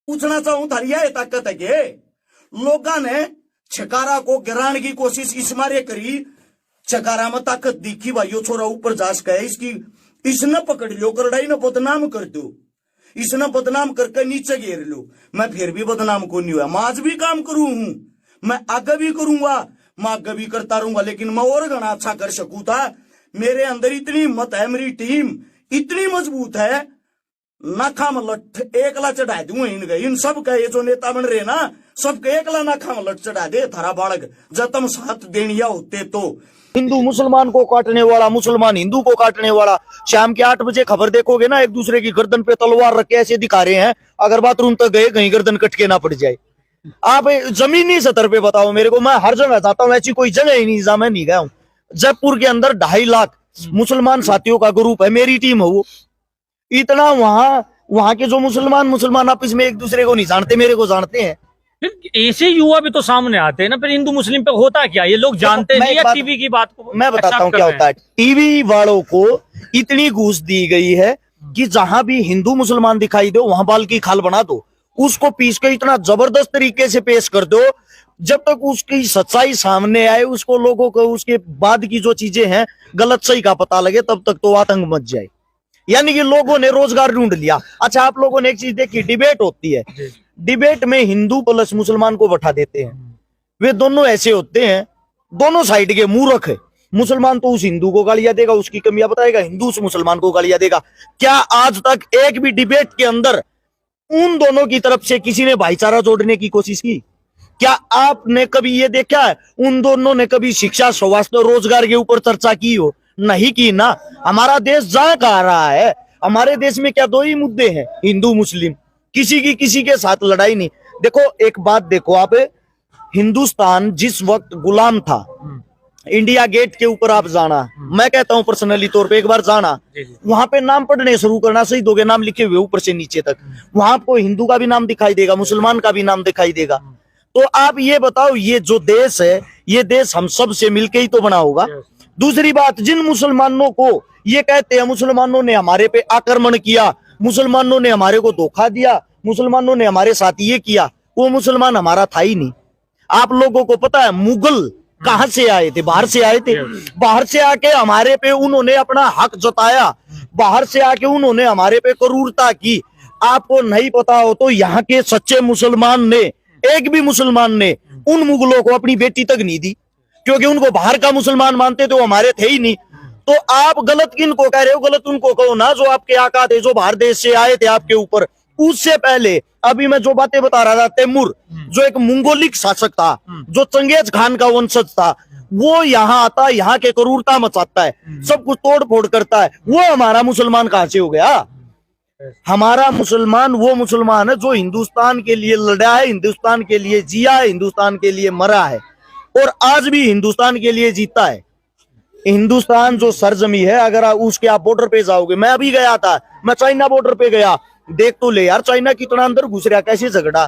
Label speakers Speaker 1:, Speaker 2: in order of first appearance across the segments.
Speaker 1: पूछना चाहूं थारिया ये ताकत है के लोगा ने छकारा को गिराने की कोशिश इस मारे करी, चकारा में ताकत दिखी भाई यो छोरा ऊपर जास गए इसकी, इसने पकड़ लो करड़ाई ने बदनाम कर दो, इसने बदनाम करके नीचे गिर लो। मैं फिर भी बदनाम को नहीं हुआ, मैं आज भी काम करूं हूं, मैं आगे भी करूंगा, मैं आगे भी करता रहूंगा, लेकिन मैं और घना अच्छा कर सकूं था। मेरे अंदर इतनी हिम्मत है, मेरी टीम इतनी मजबूत है, नाखा में लठ एकला चढ़ा दूंगा इनके, इन सब का ये जो नेता बन रहे ना सबके एकला नाखा में लठ चढ़ा दे थारा बालक, जब तुम साथ देनिया होते तो।
Speaker 2: हिंदू मुसलमान को काटने वाला, मुसलमान हिंदू को काटने वाला, शाम के 8 बजे खबर देखोगे ना एक दूसरे की गर्दन पे तलवार रख के ऐसे दिखा रहे हैं, अगर बाथरूम तक गए कहीं गर्दन कट के ना पड़ जाए। आप जमीनी सतर पे बताओ मेरे को, मैं हर जगह जाता हूँ, ऐसी कोई जगह ही नहीं जहां मैं नहीं गया हूँ। जयपुर के अंदर 2.5 लाख मुसलमान साथियों का ग्रुप है, मेरी टीम है वो। इतना वहां के जो मुसलमान आपस में एक दूसरे को नहीं जानते, मेरे को जानते हैं।
Speaker 3: फिर ऐसे युवा भी तो सामने आते हैं ना, फिर हिंदू मुस्लिम पे होता क्या, ये लोग जानते नहीं है टीवी की बात को।
Speaker 2: मैं बताता हूँ क्या होता है। टीवी वालों को इतनी घूस दी गई है कि जहां भी हिंदू मुसलमान दिखाई दो वहां बाल की खाल बना दो, उसको पीस के इतना जबरदस्त तरीके से पेश कर दो, जब तक उसकी सच्चाई सामने आए, उसको लोगों को उसके बाद की जो चीजें हैं गलत सही का पता लगे, तब तक तो आतंक मच जाए। यानी कि लोगों ने रोजगार ढूंढ लिया। अच्छा, आप लोगों ने एक चीज देखी, डिबेट होती है, डिबेट में हिंदू प्लस मुसलमान को बैठा देते हैं। वे दोनों ऐसे होते हैं, दोनों साइड के मूर्ख है। मुसलमान तो उस हिंदू को गालियां देगा, उसकी कमियां बताएगा, हिंदू उस मुसलमान को गालियां देगा। क्या आज तक एक भी डिबेट के अंदर उन दोनों की तरफ से किसी ने भाईचारा जोड़ने की कोशिश की? क्या आपने कभी ये देखा है उन दोनों ने कभी शिक्षा, स्वास्थ्य, रोजगार के ऊपर चर्चा की हो? नहीं की ना। हमारा देश जहां कहा रहा है, हमारे देश में क्या 2 ही मुद्दे हैं, हिंदू मुस्लिम, किसी की किसी के साथ लड़ाई नहीं। देखो एक बात देखो आप, हिंदुस्तान जिस वक्त गुलाम था, इंडिया गेट के ऊपर आप जाना, मैं कहता हूं पर्सनली तौर पे एक बार जाना, वहां पे नाम पढ़ने शुरू करना, शहीदों के नाम लिखे हुए ऊपर से नीचे तक, वहां आपको हिंदू का भी नाम दिखाई देगा, मुसलमान का भी नाम दिखाई देगा। तो आप ये बताओ, ये जो देश है, ये देश हम सब से मिलके ही तो बना होगा। दूसरी बात, जिन मुसलमानों को ये कहते हैं मुसलमानों ने हमारे पे आक्रमण किया, मुसलमानों ने हमारे को धोखा दिया, मुसलमानों ने हमारे साथ ये किया, वो मुसलमान हमारा था ही नहीं। आप लोगों को पता है मुगल कहां से आए थे? बाहर से आए थे। बाहर से आके हमारे पे उन्होंने अपना हक जताया, बाहर से आके उन्होंने हमारे पे क्रूरता की। आपको नहीं पता हो तो यहाँ के सच्चे मुसलमान ने, एक भी मुसलमान ने उन मुगलों को अपनी बेटी तक नहीं दी, क्योंकि उनको बाहर का मुसलमान मानते थे, वो हमारे थे ही नहीं। तो आप गलत किनको कह रहे हो? गलत उनको कहो ना जो आपके आका थे, जो बाहर देश से आए थे आपके ऊपर। उससे पहले अभी मैं जो बातें बता रहा था, तैमूर जो एक मंगोलिक शासक था, जो चंगेज खान का वंशज था, वो यहाँ आता, यहाँ के क्रूरता मचाता है, सब कुछ तोड़ फोड़ करता है। वो हमारा मुसलमान कहां से हो गया? हमारा मुसलमान वो मुसलमान है जो हिंदुस्तान के लिए लड़ा है, हिंदुस्तान के लिए जिया है, हिंदुस्तान के लिए मरा है, और आज भी हिंदुस्तान के लिए जीता है। हिंदुस्तान जो सरजमी है, अगर उसके आप बॉर्डर पे जाओगे, मैं अभी गया था, मैं चाइना बॉर्डर पे गया, देख तो ले यार चाइना कितना अंदर घुस रहा, कैसे झगड़ा।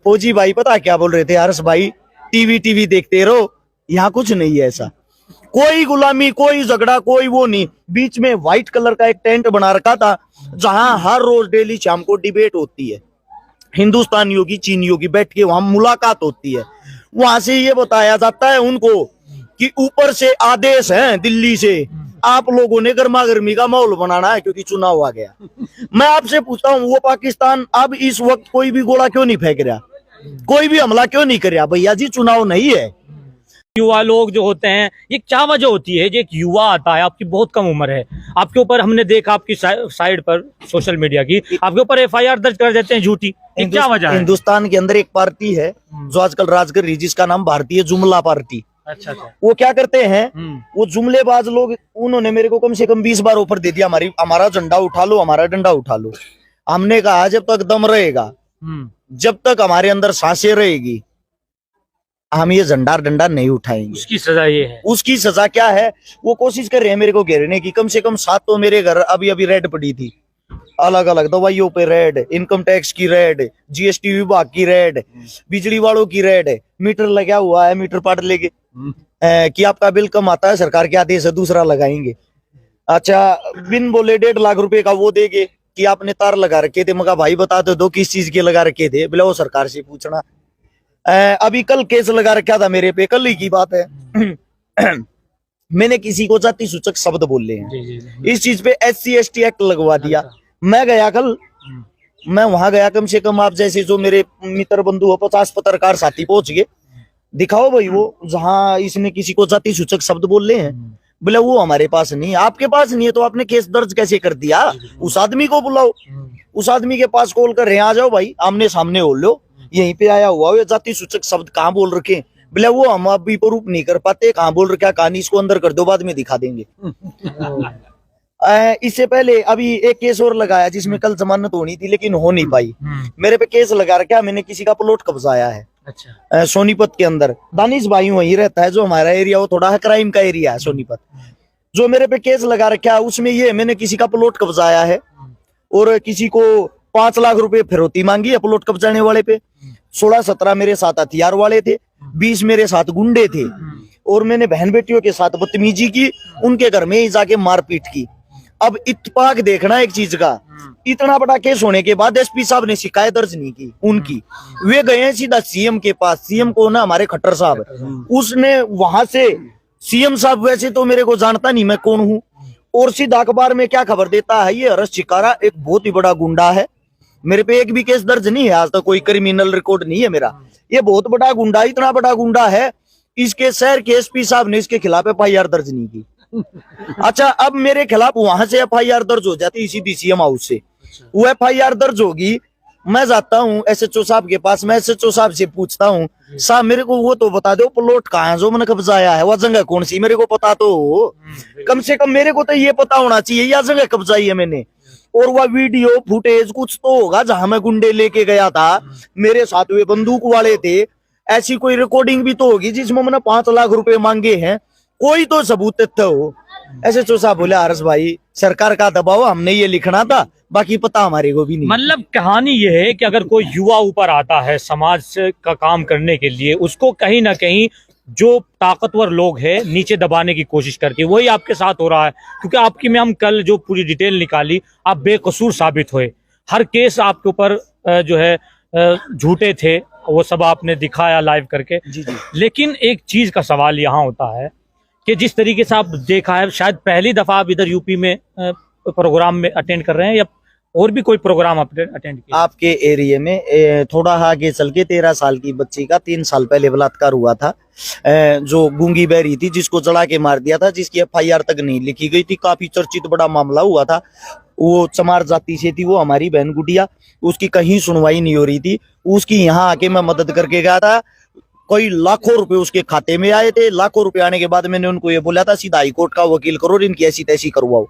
Speaker 2: फौजी भाई पता क्या बोल रहे थे? हर्ष भाई टीवी देखते रहो, यहाँ कुछ नहीं है ऐसा, कोई गुलामी, कोई झगड़ा, कोई वो नहीं। बीच में व्हाइट कलर का एक टेंट बना रखा था, जहां हर रोज डेली शाम को डिबेट होती है, हिंदुस्तानियों की, चीनियों की, बैठ के वहां मुलाकात होती है। वहां से ये बताया जाता है उनको कि ऊपर से आदेश है दिल्ली से, आप लोगों ने गर्मा गर्मी का माहौल बनाना है क्योंकि चुनाव आ गया। मैं आपसे पूछता हूँ, वो पाकिस्तान अब इस वक्त कोई भी गोला क्यों नहीं फेंक रहा, कोई भी हमला क्यों नहीं कर रहा? भैया जी चुनाव नहीं है।
Speaker 3: युवा लोग जो होते हैं, ये क्या वजह होती है? जो एक युवा आता है, आपकी बहुत कम उम्र है, आपके ऊपर हमने देखा आपकी साइड पर सोशल मीडिया की, आपके ऊपर FIR दर्ज कर देते हैं झूठी, क्या वजह है?
Speaker 2: हिंदुस्तान के अंदर एक पार्टी है जो आजकल राज कर रही, जिसका नाम भारतीय जुमला पार्टी।
Speaker 3: अच्छा।
Speaker 2: वो क्या करते हैं, वो जुमलेबाज लोग, उन्होंने मेरे को कम से कम 20 बार ऑफर दे दिया, हमारा झंडा उठा लो, हमारा डंडा उठा लो। हमने कहा जब तक दम रहेगा, जब तक हमारे अंदर सांसें रहेगी, हम ये झंडा डंडा नहीं उठाएंगे।
Speaker 3: उसकी सजा ये है। उसकी
Speaker 2: सजा क्या है? वो कोशिश कर रहे हैं मेरे को घेरने की। कम से कम 7 तो मेरे घर अभी रेड पड़ी थी, अलग अलग दवाइयों पे रेड, इनकम टैक्स की रेड, GST विभाग की रेड, बिजली वालों की रेड, मीटर लगा हुआ है, मीटर पाट लेके कि आपका बिल कम आता है, सरकार के आदेश है, दूसरा लगाएंगे। अच्छा, बिन बोले 1.5 लाख रुपए का वो देंगे, कि आपने तार लगा रखे थे। मगा भाई बता दो किस चीज के लगा रखे थे। बोला वो सरकार से पूछना। अभी कल केस लगा रखा था मेरे पे, कल ही की बात है। मैंने किसी को जाति सूचक शब्द बोले हैं, इस चीज पे SC/ST एक्ट लगवा दिया। मैं गया कल, मैं वहां गया, कम से कम आप जैसे जो मेरे मित्र बंधु हो 50 पत्रकार साथी पहुंच गए। दिखाओ भाई वो जहां इसने किसी को जाति सूचक शब्द बोले हैं। बोले वो हमारे पास नहीं है। आपके पास नहीं है तो आपने केस दर्ज कैसे कर दिया? उस आदमी को बुलाओ, उस आदमी के पास कॉल कर रहे हैं, आ जाओ भाई, आमने सामने बोल लो, यहीं पे आया हुआ ये जाति सूचक शब्द कहाँ बोल रखे हैं? बोले वो हम अभी प्रूफ नहीं कर पाते, कहाँ बोल रखा, कहानी इसको अंदर कर दो, बाद में दिखा देंगे। इससे पहले अभी एक केस और लगाया जिसमें कल जमानत होनी थी लेकिन हो नहीं पाई। मेरे पे केस लगा रखा, मैंने किसी का प्लॉट कब्जाया है। अच्छा। सोनीपत के अंदर दानिश भाई वहीं रहता है, जो हमारा एरिया वो थोड़ा है क्राइम का एरिया है सोनीपत। जो मेरे पे केस लगा रखा है उसमें ये मैंने किसी का प्लॉट कब्जाया है और किसी को 5 लाख रुपए फिरौती मांगी है प्लॉट कब्जाने वाले पे। 16-17 मेरे साथ हथियार वाले थे, 20 मेरे साथ गुंडे थे और मैंने बहन बेटियों के साथ बदतमीजी की, उनके घर में ही जाके मारपीट की। अब इत्तेफाक देखना एक चीज का, इतना बड़ा केस होने के बाद SP साहब ने शिकायत दर्ज नहीं की उनकी। वे गए हैं सीधा CM के पास। CM को ना हमारे खट्टर साहब, उसने वहां से CM साहब वैसे तो मेरे को जानता नहीं मैं कौन हूँ, और सीधा अखबार में क्या खबर देता है, ये हर्ष चिकारा एक बहुत ही बड़ा गुंडा है। मेरे पे एक भी केस दर्ज नहीं है आज तक, कोई क्रिमिनल रिकॉर्ड नहीं है मेरा। ये बहुत बड़ा गुंडा, इतना बड़ा गुंडा है, इसके शहर के SP साहब ने इसके खिलाफ FIR दर्ज नहीं की। अच्छा, अब मेरे खिलाफ वहां से FIR दर्ज हो जाती सीधी CM हाउस से, वो FIR दर्ज होगी। मैं जाता हूँ SHO साहब के पास, मैं SHO साहब से पूछता हूँ, साहब मेरे को वो तो बता दो प्लॉट कहाँ है जो मैंने कब्जाया है, वो जगह कौन सी, मेरे को पता तो हो, कम से कम मेरे को तो ये पता होना चाहिए या जगह कब्जाई है मैंने। और वह वीडियो फुटेज कुछ तो होगा जहां मैं गुंडे लेके गया था, मेरे साथ वे बंदूक वाले थे, ऐसी कोई रिकॉर्डिंग भी तो होगी जिसमें मैंने 5 लाख रुपए मांगे हैं, कोई तो सबूत तथ्य हो। SHO साहब बोले हर्ष भाई सरकार का दबाव, हमने ये लिखना था, बाकी पता हमारे को भी नहीं।
Speaker 3: मतलब कहानी ये है कि अगर कोई युवा ऊपर आता है समाज का काम करने के लिए, उसको कहीं ना कहीं जो ताकतवर लोग हैं नीचे दबाने की कोशिश करती है। वही आपके साथ हो रहा है, क्योंकि आपकी में हम कल जो पूरी डिटेल निकाली, आप बेकसूर साबित हुए। हर केस आपके ऊपर जो है झूठे थे, वो सब आपने दिखाया लाइव करके।
Speaker 2: जी जी।
Speaker 3: लेकिन एक चीज का सवाल यहाँ होता है कि जिस तरीके से आप देखा है, शायद पहली दफा आप इधर यूपी में प्रोग्राम में अटेंड कर रहे हैं या और भी कोई प्रोग्राम अटेंड किया? आपके
Speaker 2: एरिया में थोड़ा आगे चल के 13 साल की बच्ची का 3 साल पहले बलात्कार हुआ था, जो गूंगी बहरी थी, जिसको जला के मार दिया था, जिसकी FIR तक नहीं लिखी गई थी। काफी चर्चित बड़ा मामला हुआ था। वो चमार जाति से थी, वो हमारी बहन गुड़िया, उसकी कहीं सुनवाई नहीं हो रही थी। उसकी यहाँ आके मैं मदद करके गया था। कोई लाखों रुपए उसके खाते में आए थे। लाखों रुपए आने के बाद मैंने उनको ये बोला था सीधा हाईकोर्ट का वकील करो और इनकी ऐसी तैसी करवाओ,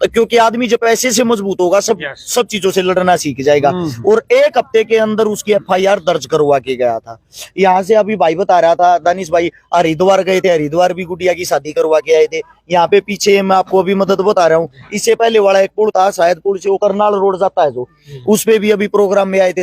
Speaker 2: तो क्योंकि आदमी जब पैसे से मजबूत होगा सब चीजों से लड़ना सीख जाएगा। और 1 हफ्ते के अंदर उसकी FIR दर्ज करवा के गया था। यहाँ से अभी भाई बता रहा था, दानिश भाई हरिद्वार गए थे, हरिद्वार भी गुड़िया की शादी करवा के आए थे। यहाँ पे पीछे मैं आपको अभी मदद बता रहा हूँ, इससे पहले वाला एक पुल था, शायद पुल से वो करनाल रोड जाता है जो, उस पे भी अभी प्रोग्राम में आए थे।